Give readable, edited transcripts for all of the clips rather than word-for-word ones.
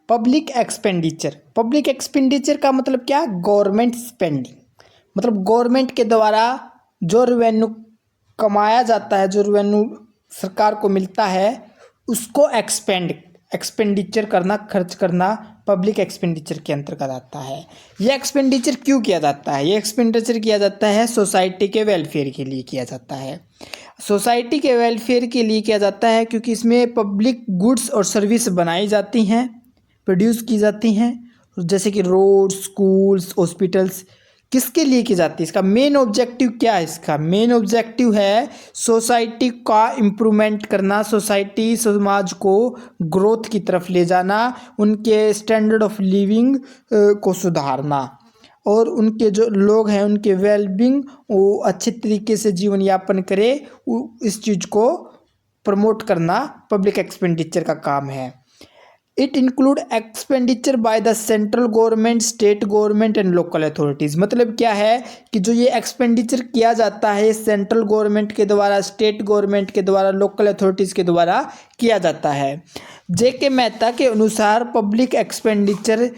Public expenditure का मतलब क्या? गवर्नमेंट स्पेंडिंग, मतलब गवर्नमेंट के द्वारा जो रेवेन्यू कमाया जाता है, जो रेवेन्यू सरकार को मिलता है, उसको एक्सपेंडिचर करना, खर्च करना पब्लिक एक्सपेंडिचर के अंतर्गत आता है। ये एक्सपेंडिचर क्यों किया जाता है? ये एक्सपेंडिचर किया जाता है सोसाइटी के वेलफेयर के लिए किया जाता है। सोसाइटी के वेलफेयर के लिए किया जाता है क्योंकि इसमें पब्लिक गुड्स और सर्विस बनाई जाती हैं, प्रोड्यूस की जाती हैं, जैसे कि रोड, स्कूल्स, हॉस्पिटल्स। किसके लिए की जाती है? इसका मेन ऑब्जेक्टिव क्या है? इसका मेन ऑब्जेक्टिव है सोसाइटी का इम्प्रूवमेंट करना, सोसाइटी, समाज को ग्रोथ की तरफ ले जाना, उनके स्टैंडर्ड ऑफ लिविंग को सुधारना, और उनके जो लोग हैं उनके वेलबींग वो अच्छे तरीके से जीवन यापन करे, इस चीज़ को प्रमोट करना पब्लिक एक्सपेंडिचर का काम है। It include expenditure by the central government, state government and local authorities. मतलब क्या है कि जो ये एक्सपेंडिचर किया जाता है सेंट्रल गवर्नमेंट के द्वारा, स्टेट गवर्नमेंट के द्वारा, लोकल अथॉरिटीज़ के द्वारा किया जाता है। जे.के. मेहता के अनुसार पब्लिक एक्सपेंडिचर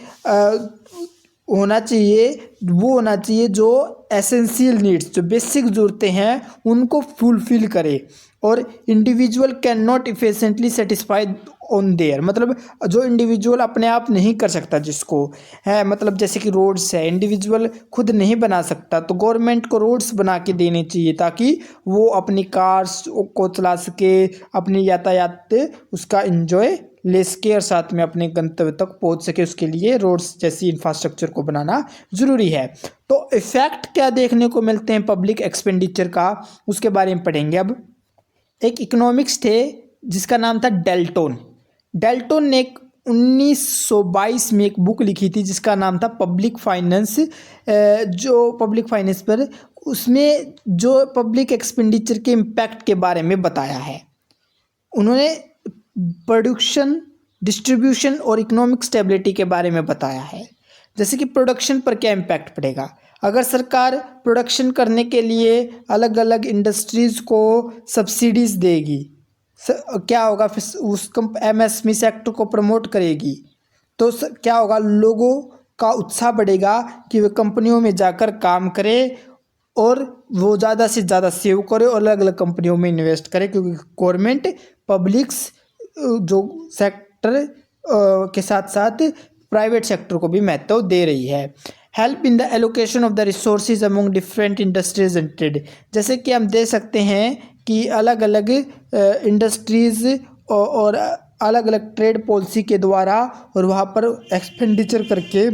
होना चाहिए जो एसेंशियल नीड्स, जो बेसिक ज़रूरतें हैं उनको फुलफिल करे, और individual can not efficiently satisfy on their. मतलब जो इंडिविजुअल अपने आप नहीं कर सकता, जिसको है, मतलब जैसे कि रोड्स है, इंडिविजुअल खुद नहीं बना सकता, तो गवर्नमेंट को रोड्स बना के देने चाहिए ताकि वो अपनी कार्स को चला सके, अपनी यातायात उसका एंजॉय ले सके और साथ में अपने गंतव्य तक पहुंच सके। उसके लिए रोड्स जैसी इंफ्रास्ट्रक्चर को बनाना ज़रूरी है। तो इफेक्ट क्या देखने को मिलते हैं पब्लिक एक्सपेंडिचर का, उसके बारे में पढ़ेंगे। अब एक इकोनॉमिक्स थे जिसका नाम था डेल्टन ने 1922 में एक बुक लिखी थी जिसका नाम था पब्लिक फाइनेंस, जो पब्लिक फाइनेंस पर, उसमें जो पब्लिक एक्सपेंडिचर के इम्पैक्ट के बारे में बताया है। उन्होंने प्रोडक्शन, डिस्ट्रीब्यूशन और इकोनॉमिक स्टेबिलिटी के बारे में बताया है। जैसे कि प्रोडक्शन पर क्या इम्पैक्ट पड़ेगा, अगर सरकार प्रोडक्शन करने के लिए अलग अलग इंडस्ट्रीज़ को सब्सिडीज़ देगी, क्या होगा, फिर उस एमएसएमई सेक्टर को प्रमोट करेगी, तो क्या होगा, लोगों का उत्साह बढ़ेगा कि वे कंपनियों में जाकर काम करें और वो ज़्यादा से ज़्यादा सेव करे और अलग अलग कंपनियों में इन्वेस्ट करे, क्योंकि गवर्नमेंट पब्लिक्स जो सेक्टर के साथ साथ प्राइवेट सेक्टर को भी महत्व दे रही है। Help in the allocation of the resources among different industries and trade. जैसे कि हम दे सकते हैं कि अलग अलग इंडस्ट्रीज़ और अलग अलग ट्रेड पॉलिसी के द्वारा और वहाँ पर एक्सपेंडिचर करके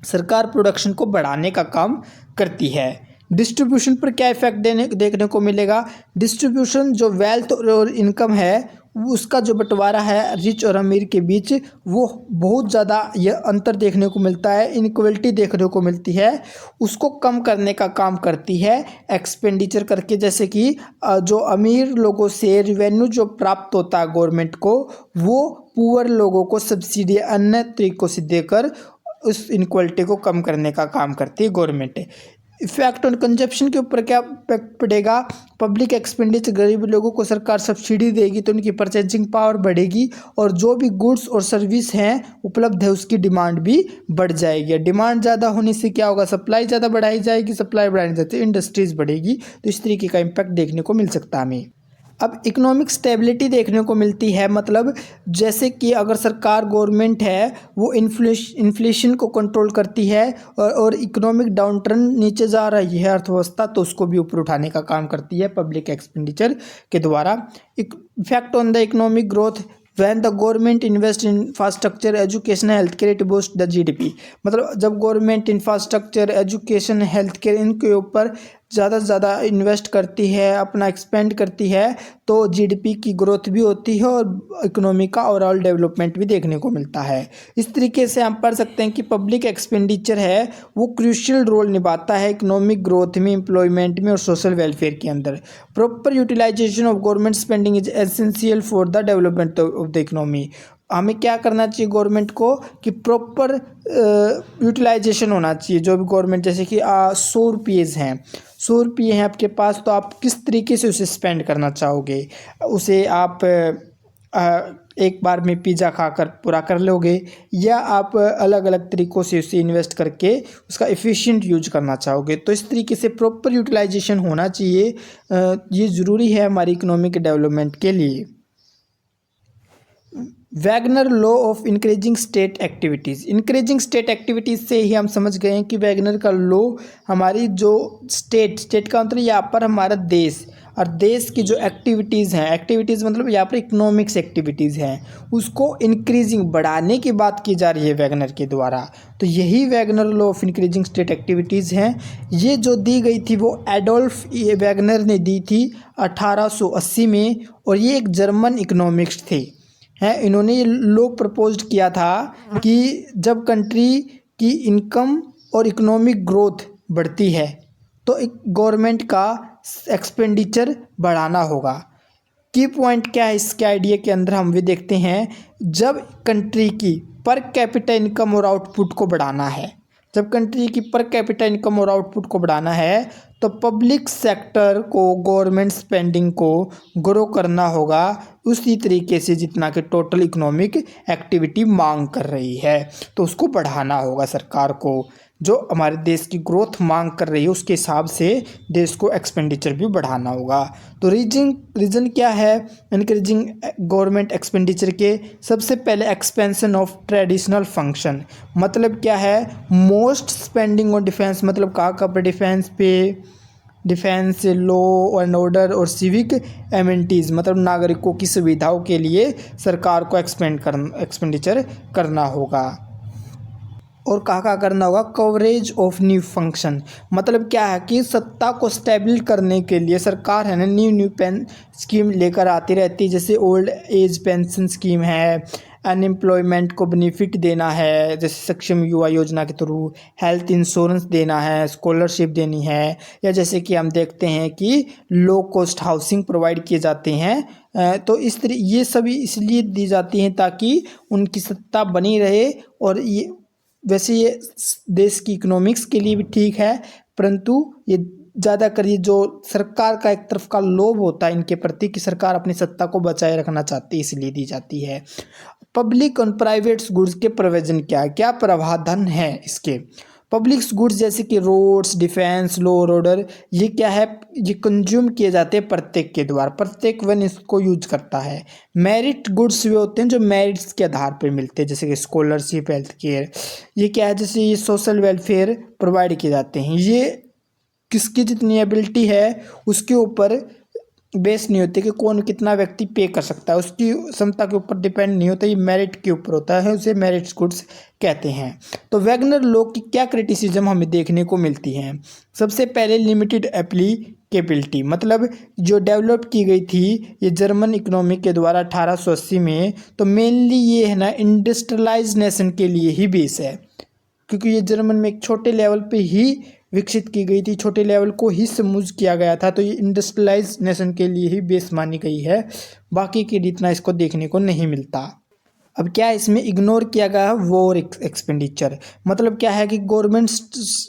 सरकार प्रोडक्शन को बढ़ाने का काम करती है। डिस्ट्रीब्यूशन पर क्या इफेक्ट देखने को मिलेगा, डिस्ट्रीब्यूशन जो वेल्थ और इनकम है उसका जो बंटवारा है रिच और अमीर के बीच, वो बहुत ज़्यादा यह अंतर देखने को मिलता है, इनइक्वलिटी देखने को मिलती है, उसको कम करने का काम करती है एक्सपेंडिचर करके। जैसे कि जो अमीर लोगों से रेवेन्यू जो प्राप्त होता है गवर्नमेंट को, वो पुअर लोगों को सब्सिडी अन्य तरीकों से देकर उस इनक्वलिटी को कम करने का काम करती है गवर्नमेंट। इफेक्ट ऑन कंजप्शन के ऊपर क्या इफेक्ट पड़ेगा, पब्लिक एक्सपेंडिचर, गरीब लोगों को सरकार सब्सिडी देगी तो उनकी परचेजिंग पावर बढ़ेगी और जो भी गुड्स और सर्विस हैं उपलब्ध है उसकी डिमांड भी बढ़ जाएगी। डिमांड ज़्यादा होने से क्या होगा, सप्लाई ज़्यादा बढ़ाई जाएगी, सप्लाई बढ़ाने से इंडस्ट्रीज़ बढ़ेगी, तो इस तरीके का इम्पैक्ट देखने को मिल सकता है हमें। अब इकोनॉमिक स्टेबिलिटी देखने को मिलती है, मतलब जैसे कि अगर सरकार गवर्नमेंट है वो इन्फ्लेशन को कंट्रोल करती है और इकोनॉमिक डाउनटर्न नीचे जा रही है अर्थव्यवस्था, तो उसको भी ऊपर उठाने का काम करती है पब्लिक एक्सपेंडिचर के द्वारा। Effect on the economic growth, when the government invest in infrastructure, education, health care, it boost the GDP. मतलब जब government infrastructure, education, health care इनके ऊपर ज़्यादा से ज़्यादा इन्वेस्ट करती है, अपना एक्सपेंड करती है, तो जीडीपी की ग्रोथ भी होती है और इकोनॉमी का ओवरऑल डेवलपमेंट भी देखने को मिलता है। इस तरीके से हम पढ़ सकते हैं कि पब्लिक एक्सपेंडिचर है वो क्रूशियल रोल निभाता है इकोनॉमिक ग्रोथ में, एम्प्लॉयमेंट में और सोशल वेलफेयर के अंदर। Proper utilisation of government spending is essential for the development of the economy. हमें क्या करना चाहिए गवर्नमेंट को कि प्रॉपर यूटिलाइजेशन होना चाहिए। जो भी गवर्नमेंट, जैसे कि 100 रुपीज़ हैं, 100 रुपये हैं आपके पास, तो आप किस तरीके से उसे स्पेंड करना चाहोगे, उसे आप एक बार में पिज़्ज़ा खाकर पूरा कर लोगे, या आप अलग अलग तरीक़ों से उसे इन्वेस्ट करके उसका एफिशिएंट यूज करना चाहोगे। तो इस तरीके से प्रॉपर यूटिलाइजेशन होना चाहिए, ये ज़रूरी है हमारी इकोनॉमिक डेवलपमेंट के लिए। Wagner law of increasing state activities. Increasing state activities से ही हम समझ गए हैं कि वैगनर का लॉ हमारी जो स्टेट का मतलब यहाँ पर हमारा देश, और देश की जो एक्टिविटीज़ हैं, एक्टिविटीज़ मतलब यहाँ पर इकोनॉमिक्स एक्टिविटीज़ हैं, उसको इंक्रीजिंग बढ़ाने की बात की जा रही है वैगनर के द्वारा। तो यही Wagner law of increasing state activities हैं। ये जो दी गई थी वो एडोल्फ वैगनर ने दी थी 1880 में, और ये एक जर्मन इकोनॉमिक्स थे हैं। इन्होंने ये लॉ प्रपोज्ड किया था कि जब कंट्री की इनकम और इकोनॉमिक ग्रोथ बढ़ती है तो एक गवर्नमेंट का एक्सपेंडिचर बढ़ाना होगा। की पॉइंट क्या है इसके आइडिया के अंदर, हम भी देखते हैं। जब कंट्री की पर कैपिटा इनकम और आउटपुट को बढ़ाना है, जब कंट्री की पर कैपिटा इनकम और आउटपुट को बढ़ाना है तो पब्लिक सेक्टर को, गवर्नमेंट स्पेंडिंग को ग्रो करना होगा उसी तरीके से जितना कि टोटल इकोनॉमिक एक्टिविटी मांग कर रही है। तो उसको बढ़ाना होगा सरकार को, जो हमारे देश की ग्रोथ मांग कर रही है उसके हिसाब से देश को एक्सपेंडिचर भी बढ़ाना होगा। तो रीजन क्या है इंक्रीजिंग गवर्नमेंट एक्सपेंडिचर के? सबसे पहले एक्सपेंशन ऑफ ट्रेडिशनल फंक्शन, मतलब क्या है, मोस्ट स्पेंडिंग ऑन डिफेंस, मतलब कहाँ पर डिफेंस पे, डिफेंस, लॉ एंड ऑर्डर और सिविक एमिनिटीज़, मतलब नागरिकों की सुविधाओं के लिए सरकार को एक्सपेंडिचर करना होगा। और कहाँ करना होगा? कवरेज ऑफ न्यू फंक्शन, मतलब क्या है कि सत्ता को स्टेबल करने के लिए सरकार है ना न्यू पेन स्कीम लेकर आती रहती है। जैसे ओल्ड एज पेंशन स्कीम है, अनएम्प्लॉयमेंट को बेनिफिट देना है जैसे सक्षम युवा योजना के थ्रू, हेल्थ इंश्योरेंस देना है, स्कॉलरशिप देनी है, या जैसे कि हम देखते हैं कि लो कॉस्ट हाउसिंग प्रोवाइड किए जाते हैं। तो इस तरह ये सभी इसलिए दी जाती हैं ताकि उनकी सत्ता बनी रहे। और ये वैसे ये देश की इकोनॉमिक्स के लिए भी ठीक है, परंतु ये ज़्यादातर ये जो सरकार का एक तरफ का लोभ होता है इनके प्रति कि सरकार अपनी सत्ता को बचाए रखना चाहती है, इसलिए दी जाती है। पब्लिक और प्राइवेट गुड्स के प्रोविजन क्या प्रावधान है इसके? पब्लिक गुड्स जैसे कि रोड्स, डिफेंस, लॉ और ऑर्डर, ये क्या है, ये कंज्यूम किए जाते हैं प्रत्येक के द्वारा, प्रत्येक वन इसको यूज करता है। मेरिट गुड्स वे होते हैं जो मेरिट्स के आधार पर मिलते हैं, जैसे कि स्कॉलरशिप, हेल्थ केयर, ये क्या है, जैसे ये सोशल वेलफेयर प्रोवाइड किए जाते हैं। ये किसकी जितनी एबिलिटी है उसके ऊपर बेस नहीं होती कि कौन कितना व्यक्ति पे कर सकता है, उसकी क्षमता के ऊपर डिपेंड नहीं होता, ये मेरिट के ऊपर होता है, उसे मेरिट गुड्स कहते हैं। तो वैगनर लॉ की क्या क्रिटिसिज्म हमें देखने को मिलती है? सबसे पहले लिमिटेड एप्लीकेबिलिटी, मतलब जो डेवलप की गई थी ये जर्मन इकोनॉमी के द्वारा 1880 में, तो मेनली ये है ना इंडस्ट्रियलाइज नेशन के लिए ही बेस है, क्योंकि ये जर्मन में एक छोटे लेवल पे ही विकसित की गई थी, छोटे लेवल को ही समूज किया गया था, तो ये इंडस्ट्रियलाइज नेशन के लिए ही बेस मानी गई है, बाकी के इतना इसको देखने को नहीं मिलता। अब क्या इसमें इग्नोर किया गया है? वॉर एक्सपेंडिचर, मतलब क्या है कि गवर्नमेंट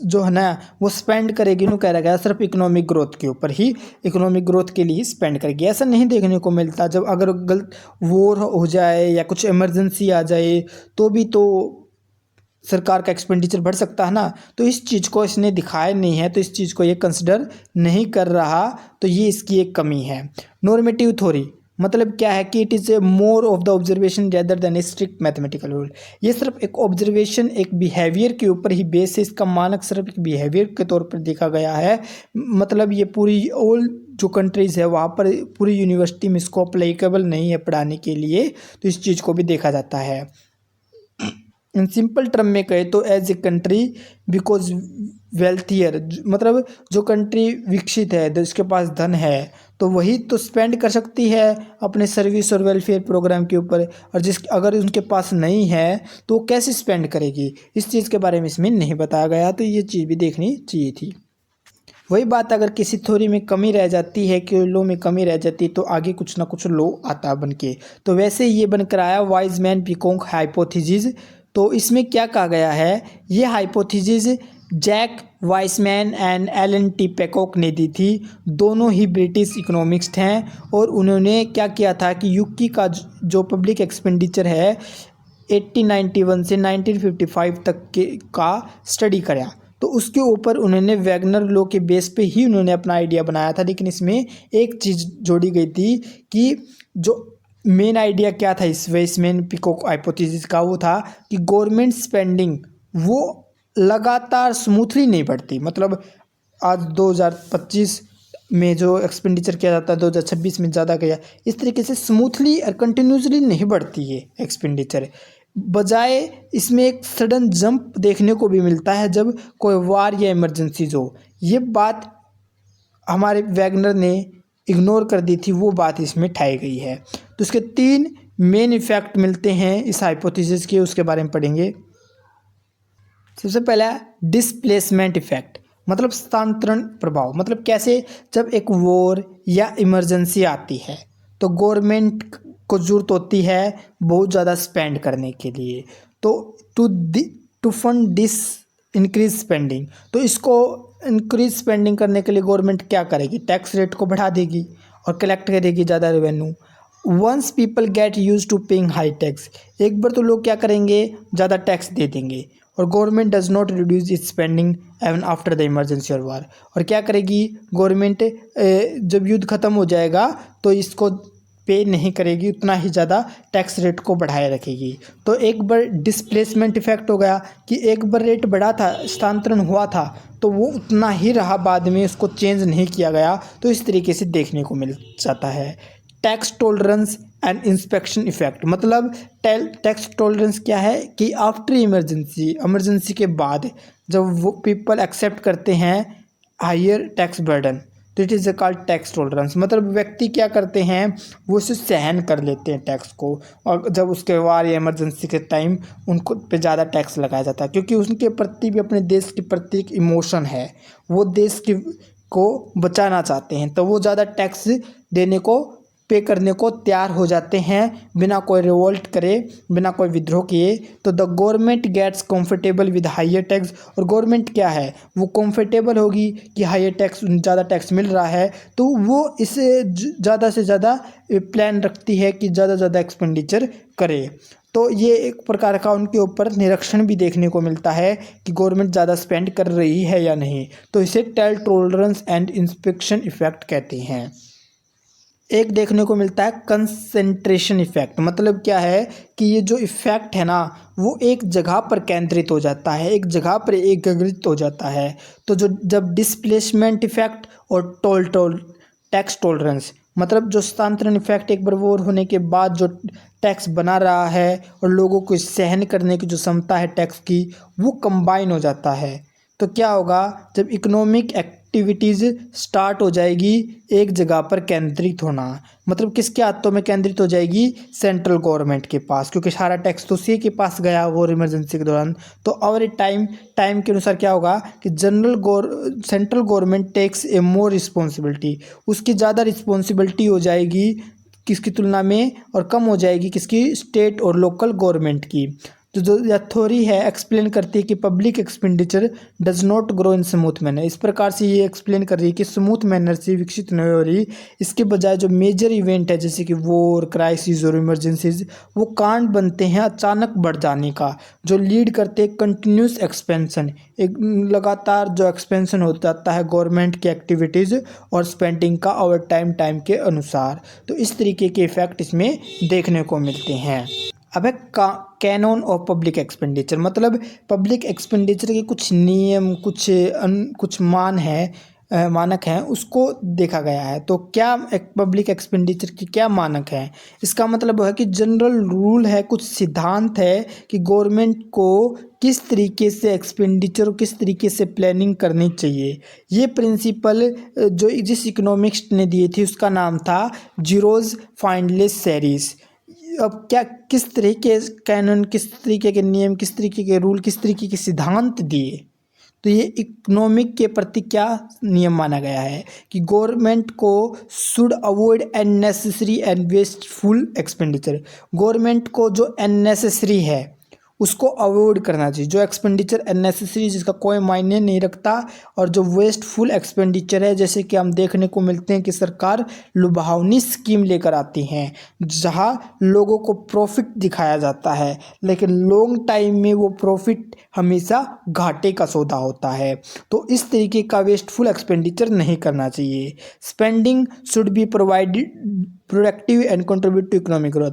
जो है ना वो स्पेंड करेगी, नो कह रहा गया सिर्फ इकोनॉमिक ग्रोथ के ऊपर ही, इकोनॉमिक ग्रोथ के लिए स्पेंड करेगी, ऐसा नहीं देखने को मिलता। जब अगर गलत वॉर हो जाए या कुछ इमरजेंसी आ जाए तो भी तो सरकार का एक्सपेंडिचर बढ़ सकता है ना, तो इस चीज़ को इसने दिखाया नहीं है, तो इस चीज़ को ये कंसिडर नहीं कर रहा, तो ये इसकी एक कमी है। नॉर्मेटिव थ्योरी, मतलब क्या है कि it is a more of the observation rather than A strict mathematical rule, ये सिर्फ एक ऑब्जर्वेशन, एक बिहेवियर के ऊपर ही बेस है, इसका मानक सिर्फ एक बिहेवियर के तौर पर देखा गया है। मतलब ये पूरी ऑल जो कंट्रीज़ है वहाँ पर पूरी यूनिवर्सिटी में इसको अप्लीकेबल नहीं है पढ़ाने के लिए, तो इस चीज़ को भी देखा जाता है। इन सिंपल टर्म में कहे तो as a country because wealthier, मतलब जो कंट्री विकसित है, जिसके पास धन है, तो वही तो स्पेंड कर सकती है अपने सर्विस और वेलफेयर प्रोग्राम के ऊपर, और अगर उनके पास नहीं है तो कैसे स्पेंड करेगी, इस चीज़ के बारे में इसमें नहीं बताया गया, तो ये चीज़ भी देखनी चाहिए थी। वही बात, अगर किसी थ्योरी में कमी रह जाती है, कि लॉ में कमी रह जाती है, तो आगे कुछ ना कुछ लॉ आता बन के, तो वैसे ये बनकर आया वाइजमैन पिकोंक हाइपोथेसिस। तो इसमें क्या कहा गया है, ये hypothesis Jack Wiseman and Alan T Peacock ने दी थी। दोनों ही ब्रिटिश इकोनॉमिस्ट हैं और उन्होंने क्या किया था कि यूके का जो पब्लिक एक्सपेंडिचर है 1891 से 1955 तक के का स्टडी करा। तो उसके ऊपर उन्होंने वैगनर लॉ के बेस पे ही उन्होंने अपना आइडिया बनाया था। लेकिन इसमें एक चीज़ जोड़ी गई थी कि जो मेन आइडिया क्या था इस वेस्टमैन पिकॉक हाइपोथेसिस का, वो था कि गवर्नमेंट स्पेंडिंग वो लगातार स्मूथली नहीं बढ़ती। मतलब आज 2025 में जो एक्सपेंडिचर किया जाता है 2026 में ज़्यादा किया, इस तरीके से स्मूथली और कंटिन्यूसली नहीं बढ़ती है एक्सपेंडिचर। बजाय इसमें एक सडन जंप देखने को भी मिलता है जब कोई वार या इमरजेंसीज हो। ये बात हमारे वैगनर ने इग्नोर कर दी थी, वो बात इसमें ठाई गई है। तो इसके 3 मेन इफेक्ट मिलते हैं इस हाइपोथेसिस के, उसके बारे में पढ़ेंगे। सबसे पहला डिस्प्लेसमेंट इफेक्ट, मतलब स्थानांतरण प्रभाव। मतलब कैसे, जब एक वॉर या इमरजेंसी आती है तो गवर्नमेंट को जरूरत होती है बहुत ज़्यादा स्पेंड करने के लिए, तो to fund this increase spending. तो इसको इंक्रीज स्पेंडिंग करने के लिए गवर्नमेंट क्या करेगी, टैक्स रेट को बढ़ा देगी और कलेक्ट करेगी ज़्यादा revenue. Once people get used to paying high tax, एक बार तो लोग क्या करेंगे, ज़्यादा टैक्स दे देंगे। और government does not reduce its spending even after the emergency और वार। और क्या करेगी गवर्नमेंट, जब युद्ध खत्म हो जाएगा तो इसको पे नहीं करेगी, उतना ही ज़्यादा टैक्स रेट को बढ़ाए रखेगी। तो एक बार डिस्प्लेसमेंट इफेक्ट हो गया कि एक बार रेट बढ़ा था, स्थानांतरण हुआ था, तो वो उतना ही रहा, बाद में उसको चेंज नहीं किया गया। तो इस तरीके से देखने को मिल जाता है। Tax tolerance and inspection effect, मतलब टैक्स टॉलरेंस क्या है कि आफ्टर इमरजेंसी के बाद जब वो पीपल एक्सेप्ट करते हैं हायर टैक्स बर्डन, तो it is called tax tolerance. मतलब व्यक्ति क्या करते हैं, वो उसे सहन कर लेते हैं टैक्स को, और जब उसके वार या इमरजेंसी के टाइम उनको पे ज़्यादा टैक्स लगाया जाता है, क्योंकि उनके प्रति भी, अपने देश के प्रति एक इमोशन है, वो देश को बचाना चाहते हैं, तो वो ज़्यादा टैक्स देने को, पे करने को तैयार हो जाते हैं बिना कोई रिवोल्ट करे, बिना कोई विद्रोह किए। तो the government gets comfortable with higher tax, और गवर्नमेंट क्या है, वो कंफर्टेबल होगी कि हायर टैक्स, ज़्यादा टैक्स मिल रहा है, तो वो इसे ज़्यादा से ज़्यादा प्लान रखती है कि ज़्यादा से ज़्यादा एक्सपेंडिचर करे। तो ये एक प्रकार का उनके ऊपर निरीक्षण भी देखने को मिलता है कि गवर्नमेंट ज़्यादा स्पेंड कर रही है या नहीं। तो इसे tax tolerance and inspection effect कहते हैं। एक देखने को मिलता है कंसंट्रेशन इफेक्ट, मतलब क्या है कि ये जो इफेक्ट है ना, वो एक जगह पर केंद्रित हो जाता है, एक जगह पर एकीकृत हो जाता है। तो जब डिस्प्लेसमेंट इफेक्ट और टैक्स टॉलरेंस, मतलब जो स्थानांतरण इफेक्ट, एक बार वॉर होने के बाद जो टैक्स बना रहा है और लोगों को सहन करने की जो क्षमता है टैक्स की, वो कंबाइन हो जाता है। तो क्या होगा, जब इकोनॉमिक एक्टिविटीज़ स्टार्ट हो जाएगी एक जगह पर केंद्रित होना, मतलब किसके हाथों में केंद्रित हो जाएगी, सेंट्रल गवर्नमेंट के पास, क्योंकि सारा टैक्स तो उसी के पास गया वो इमरजेंसी के दौरान। तो और टाइम के अनुसार क्या होगा कि central government takes a more responsibility, उसकी ज़्यादा रिस्पॉन्सिबिलिटी हो जाएगी किसकी तुलना में, और कम हो जाएगी किसकी, स्टेट और लोकल गवर्नमेंट की। तो जो थ्योरी है एक्सप्लेन करती है कि public expenditure does not grow in smooth manner, इस प्रकार से ये एक्सप्लेन कर रही है कि स्मूथ मैनर से विकसित नहीं हो रही। इसके बजाय जो मेजर इवेंट है जैसे कि वॉर, क्राइसिस और इमरजेंसीज, वो कांड बनते हैं अचानक बढ़ जाने का, जो लीड करते हैं कंटिन्यूस एक्सपेंशन, एक लगातार जो एक्सपेंशन हो जाता है गवर्नमेंट की एक्टिविटीज़ और स्पेंडिंग का ओवर टाइम के अनुसार। तो इस तरीके के इफेक्ट इसमें देखने को मिलते हैं। अब है कैनन ऑफ पब्लिक एक्सपेंडिचर, मतलब पब्लिक एक्सपेंडिचर के कुछ नियम, कुछ मानक हैं, उसको देखा गया है। तो क्या एक पब्लिक एक्सपेंडिचर की क्या मानक है, इसका मतलब है कि जनरल रूल है, कुछ सिद्धांत है कि गवर्नमेंट को किस तरीके से एक्सपेंडिचर, किस तरीके से प्लानिंग करनी चाहिए। ये प्रिंसिपल जो जिस इकोनॉमिक्स ने दिए थे उसका नाम था जीरोज फाइंडलेस सीरीज। अब क्या, किस तरीके कैनन, किस तरीके के नियम, किस तरीके के रूल, किस तरीके के सिद्धांत दिए, तो ये इकोनॉमिक के प्रति क्या नियम माना गया है कि गवर्नमेंट को should avoid unnecessary and wasteful expenditure. Government को जो अननेसेसरी है उसको अवॉइड करना चाहिए। जो एक्सपेंडिचर अननेसेसरी जिसका कोई मायने नहीं रखता और जो वेस्टफुल एक्सपेंडिचर है, जैसे कि हम देखने को मिलते हैं कि सरकार लुभावनी स्कीम लेकर आती हैं जहां लोगों को प्रॉफिट दिखाया जाता है, लेकिन लॉन्ग टाइम में वो प्रॉफिट हमेशा घाटे का सौदा होता है। तो इस तरीके का वेस्टफुल एक्सपेंडिचर नहीं करना चाहिए। Spending should be provided productive and contribute to economic growth.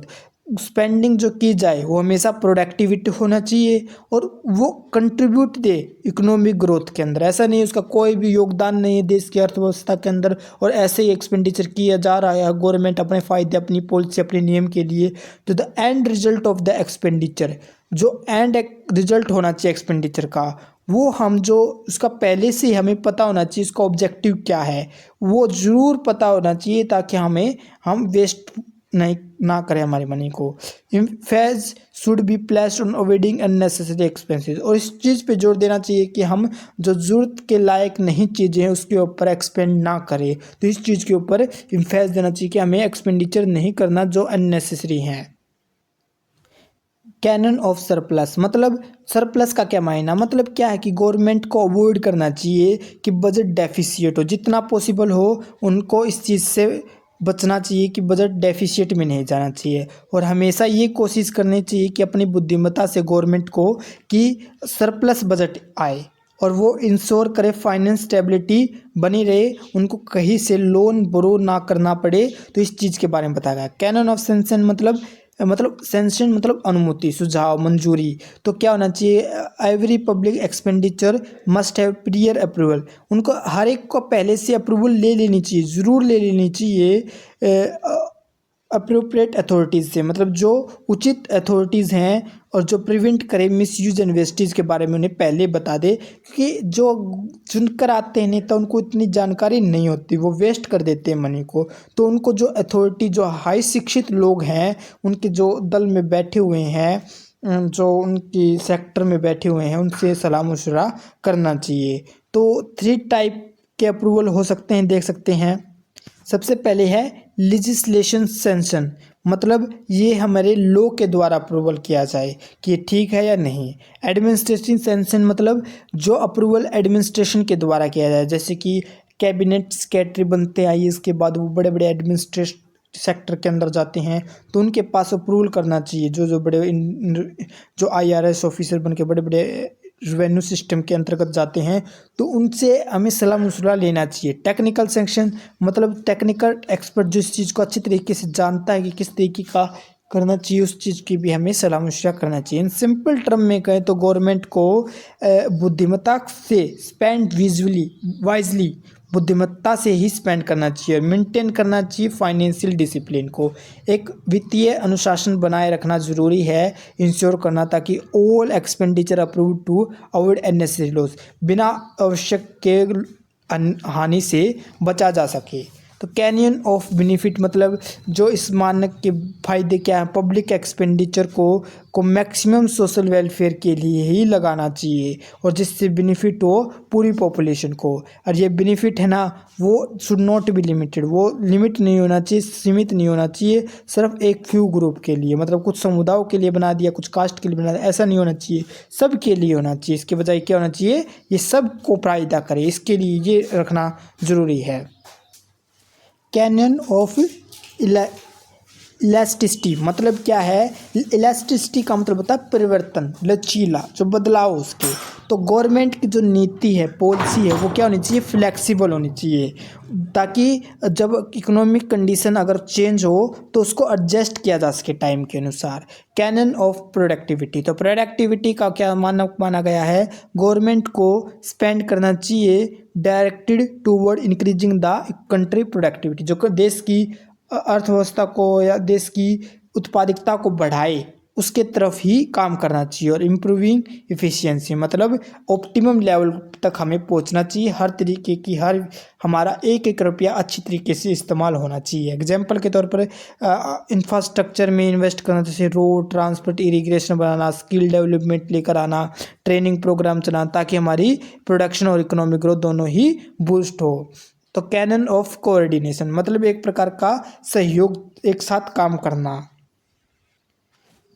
Spending जो की जाए वो हमेशा प्रोडक्टिविटी होना चाहिए और वो कंट्रीब्यूट दे इकोनॉमिक ग्रोथ के अंदर। ऐसा नहीं उसका कोई भी योगदान नहीं है देश की अर्थव्यवस्था के अंदर और ऐसे ही एक्सपेंडिचर किया जा रहा है गवर्नमेंट अपने फ़ायदे, अपनी पॉलिसी, अपने नियम के लिए। तो the end result of the expenditure, जो एंड रिजल्ट होना चाहिए एक्सपेंडिचर का, वो हम जो उसका पहले से ही हमें पता होना चाहिए उसका ऑब्जेक्टिव क्या है, वो ज़रूर पता होना चाहिए ताकि हम वेस्ट नहीं ना करें हमारे मनी को। Emphasis should be placed on avoiding unnecessary expenses, और इस चीज़ पे जोर देना चाहिए कि हम जो ज़रूरत के लायक नहीं चीज़ें हैं उसके ऊपर एक्सपेंड ना करें। तो इस चीज़ के ऊपर एम्फेसिस देना चाहिए कि हमें एक्सपेंडिचर नहीं करना जो अननेसेसरी हैं। कैनन ऑफ सरप्लस, मतलब सरप्लस का क्या मायना, मतलब क्या है कि गवर्नमेंट को अवॉइड करना चाहिए कि बजट डेफिसिट हो, जितना पॉसिबल हो उनको इस चीज़ से बचना चाहिए कि बजट डेफिसिट में नहीं जाना चाहिए। और हमेशा ये कोशिश करनी चाहिए कि अपनी बुद्धिमत्ता से गवर्नमेंट को कि सरप्लस बजट आए और वो इंश्योर करे फाइनेंस स्टेबिलिटी बनी रहे, उनको कहीं से लोन बोरो ना करना पड़े। तो इस चीज़ के बारे में बताया गया। कैनन ऑफ सेंशन मतलब सेंशन मतलब अनुमति, सुझाव, मंजूरी। तो क्या होना चाहिए, every public expenditure must have prior approval. उनको हर एक को पहले से अप्रूवल ले लेनी चाहिए, ज़रूर ले लेनी चाहिए अप्रोप्रिएट अथॉरिटीज़ से, मतलब जो उचित अथॉरिटीज़ हैं और जो प्रिवेंट करे मिस यूज एंड वेस्टेज के बारे में उन्हें पहले बता दे। क्योंकि जो चुनकर आते हैं नेता उनको इतनी जानकारी नहीं होती, वो वेस्ट कर देते हैं मनी को। तो उनको जो अथॉरिटी, जो हाई शिक्षित लोग हैं, उनके जो दल में बैठे हुए हैं, जो उनकी सेक्टर में बैठे हुए हैं, उनसे सलाह मशवरा करना चाहिए। तो 3 टाइप के अप्रूवल हो सकते हैं, देख सकते हैं। सबसे पहले है लिजिस्लेशन सेंशन, मतलब ये हमारे लॉ के द्वारा अप्रूवल किया जाए कि ये ठीक है या नहीं। एडमिनिस्ट्रेशन सेंशन, मतलब जो अप्रूवल एडमिनिस्ट्रेशन के द्वारा किया जाए, जैसे कि कैबिनेट सेक्रेटरी बनते हैं, इसके बाद वो बड़े बड़े एडमिनिस्ट्रेशन सेक्टर के अंदर जाते हैं तो उनके पास अप्रूवल करना चाहिए। जो बड़े जो IRS ऑफिसर बन के बड़े बड़े रेवेन्यू सिस्टम के अंतर्गत जाते हैं तो उनसे हमें सलाह मशवरा लेना चाहिए। टेक्निकल सेक्शन, मतलब टेक्निकल एक्सपर्ट जो इस चीज़ को अच्छी तरीके से जानता है कि किस तरीके का करना चाहिए, उस चीज़ की भी हमें सलाह मशवरा करना चाहिए। इन सिंपल टर्म में कहें तो गवर्नमेंट को बुद्धिमत्ता से स्पेंड वाइजली, बुद्धिमत्ता से ही स्पेंड करना चाहिए और मेंटेन करना चाहिए फाइनेंशियल डिसिप्लिन को। एक वित्तीय अनुशासन बनाए रखना ज़रूरी है, इंश्योर करना, ताकि all expenditure approve to avoid unnecessary loss, बिना आवश्यक के हानि से बचा जा सके। तो कैनियन ऑफ बेनिफिट, मतलब जो इस मानक के फायदे क्या हैं, पब्लिक एक्सपेंडिचर को मैक्सिमम सोशल वेलफेयर के लिए ही लगाना चाहिए और जिससे बेनिफिट हो पूरी पॉपुलेशन को। और ये बेनिफिट है ना, वो शुड नॉट बी लिमिटेड, वो लिमिट नहीं होना चाहिए, सीमित नहीं होना चाहिए सिर्फ एक फ्यू ग्रुप के लिए, मतलब कुछ समुदायों के लिए बना दिया, कुछ कास्ट के लिए बना दिया, ऐसा नहीं होना चाहिए, सब के लिए होना चाहिए। इसके बजाय क्या होना चाहिए, ये सब को फायदा करे, इसके लिए ये रखना ज़रूरी है। कैनन ऑफ इलास्टिसिटी, मतलब क्या है, इलास्टिसिटी का मतलब होता है परिवर्तन, लचीला, जो बदलाव उसके। तो गवर्नमेंट की जो नीति है, पॉलिसी है, वो क्या होनी चाहिए, फ्लेक्सिबल होनी चाहिए, ताकि जब इकोनॉमिक कंडीशन अगर चेंज हो तो उसको एडजस्ट किया जा सके टाइम के अनुसार। कैनन ऑफ प्रोडक्टिविटी, तो प्रोडक्टिविटी का क्या माना गया है, गवर्नमेंट को स्पेंड करना चाहिए directed toward increasing the country productivity, जो देश की अर्थव्यवस्था को या देश की उत्पादकता को बढ़ाए उसके तरफ ही काम करना चाहिए। और इम्प्रूविंग इफ़िशियंसी, मतलब ऑप्टिमम लेवल तक हमें पहुंचना चाहिए, हर तरीके की हमारा एक एक रुपया अच्छी तरीके से इस्तेमाल होना चाहिए। एग्जाम्पल के तौर पर इंफ्रास्ट्रक्चर में इन्वेस्ट करना, जैसे रोड, ट्रांसपोर्ट, इरिगेशन बनाना, स्किल डेवलपमेंट लेकर आना, ट्रेनिंग प्रोग्राम चलाना, ताकि हमारी प्रोडक्शन और इकोनॉमिक ग्रोथ दोनों ही बूस्ट हो। तो कैनन ऑफ कोऑर्डिनेशन, मतलब एक प्रकार का सहयोग, एक साथ काम करना।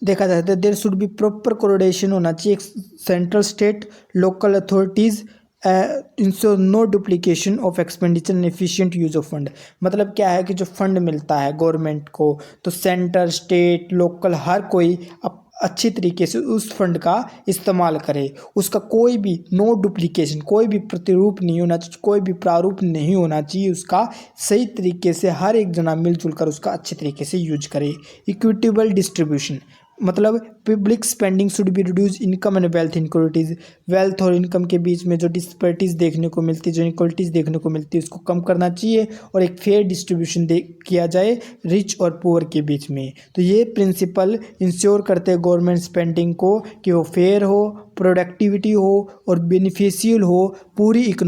देखा जाता है there should be proper coordination होना चाहिए central state local authorities ensure no duplication of expenditure and efficient use of fund. मतलब क्या है कि जो फंड मिलता है गवर्नमेंट को तो सेंटर स्टेट लोकल हर कोई अच्छी तरीके से उस फंड का इस्तेमाल करे, उसका कोई भी नो डुप्लीकेशन कोई भी प्रतिरूप नहीं होना चाहिए, कोई भी प्रारूप नहीं होना चाहिए, उसका सही तरीके से हर एक जना मिलजुल कर उसका अच्छे तरीके से यूज करे। इक्विटेबल डिस्ट्रीब्यूशन मतलब public spending should be reduce income and wealth inequalities. Wealth और इनकम के बीच में जो डिस्पैरिटीज़ देखने को मिलती है जो इनक्वालिटीज़ देखने को मिलती है उसको कम करना चाहिए और एक फेयर डिस्ट्रीब्यूशन किया जाए रिच और पुअर के बीच में। तो ये प्रिंसिपल इंश्योर करते हैं गवर्नमेंट स्पेंडिंग को कि वो फेयर हो, प्रोडक्टिविटी हो और बेनिफिशियल हो पूरी